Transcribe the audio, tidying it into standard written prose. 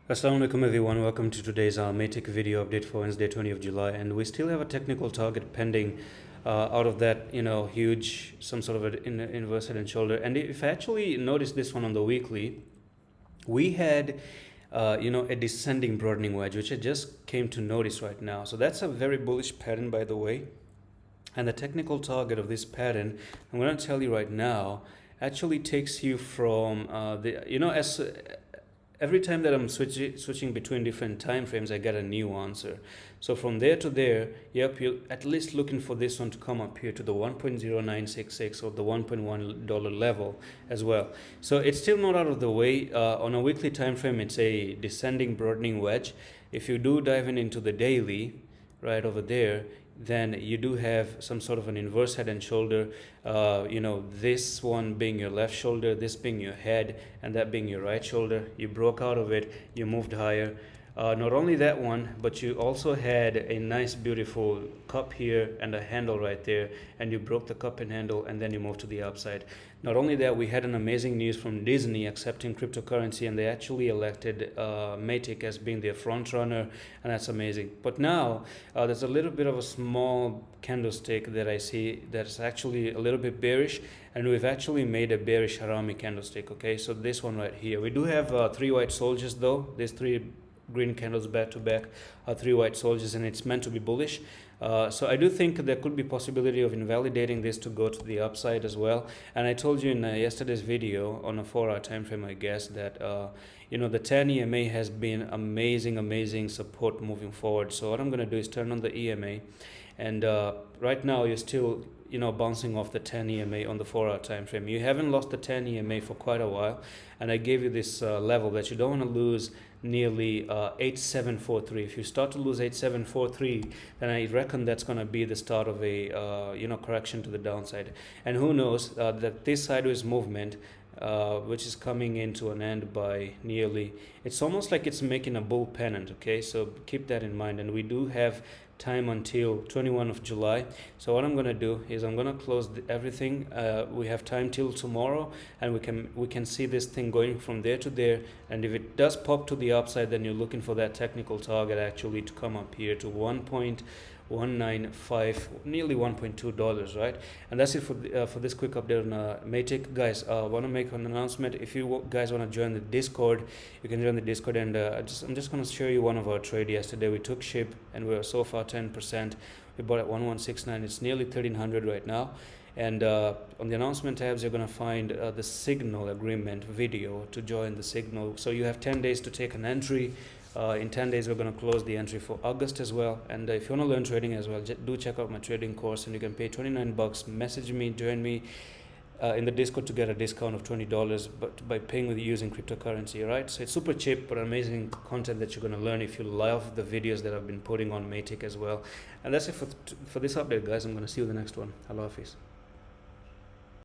Assalamu alaikum everyone, welcome to today's Matic video update for Wednesday 20th of July, and we still have a technical target pending out of that, huge, some sort of an inverse head and shoulder. And if I actually notice this one on the weekly, we had a descending broadening wedge, which I just came to notice right now. So that's a very bullish pattern, by the way. And the technical target of this pattern, I'm going to tell you right now, actually takes you from every time that I'm switching between different time frames, I get a new answer. So from there to there, yep, you're at least looking for this one to come up here to the 1.0966 or the $1.1 level as well. So it's still not out of the way. On a weekly time frame, it's a descending broadening wedge. If you do dive into the daily, right over there, then you do have some sort of an inverse head and shoulder, this one being your left shoulder, this being your head, and that being your right shoulder. You broke out of it, you moved higher. Not only that one, but you also had a nice beautiful cup here and a handle right there, and you broke the cup and handle, and then you moved to the upside. Not only that, we had an amazing news from Disney accepting cryptocurrency, and they actually elected Matic as being their front runner, and that's amazing. But now there's a little bit of a small candlestick that I see that's actually a little bit bearish, and we've actually made a bearish harami candlestick. Okay, so this one right here, we do have three white soldiers though. There's three green candles back to back, three white soldiers, and it's meant to be bullish. So I do think there could be possibility of invalidating this to go to the upside as well. And I told you in yesterday's video on a 4-hour time frame, I guess, that the 10 EMA has been amazing support moving forward. So what I'm going to do is turn on the EMA, and right now you're still bouncing off the 10 EMA on the 4-hour time frame. You haven't lost the 10 EMA for quite a while, and I gave you this level that you don't want to lose nearly 8743. If you start to lose 8743, then I reckon that's going to be the start of a correction to the downside. And who knows that this sideways movement, which is coming into an end by nearly, it's almost like it's making a bull pennant. Okay, so keep that in mind. And we do have time until 21st of July. So what I'm going to do is I'm going to close everything. We have time till tomorrow, and we can see this thing going from there to there. And if it does pop to the upside, then you're looking for that technical target actually to come up here to 1.195, nearly $1.2, right? And that's it for this quick update on Matic. Guys, I want to make an announcement. If you guys want to join the Discord, you can join the Discord, and I'm just going to show you one of our trade yesterday. We took SHIB, and we are so far 10%. We bought at 1169. It's nearly 1300 right now. And on the announcement tabs, you're going to find the signal agreement video to join the signal. So you have 10 days to take an entry. In 10 days, we're going to close the entry for August as well. And if you want to learn trading as well, do check out my trading course, and you can pay $29. Message me, join me in the Discord to get a discount of $20, but by paying with using cryptocurrency, right? So it's super cheap, but amazing content that you're going to learn if you love the videos that I've been putting on Matic as well. And that's it for this update, guys. I'm going to see you in the next one. Allah Hafiz.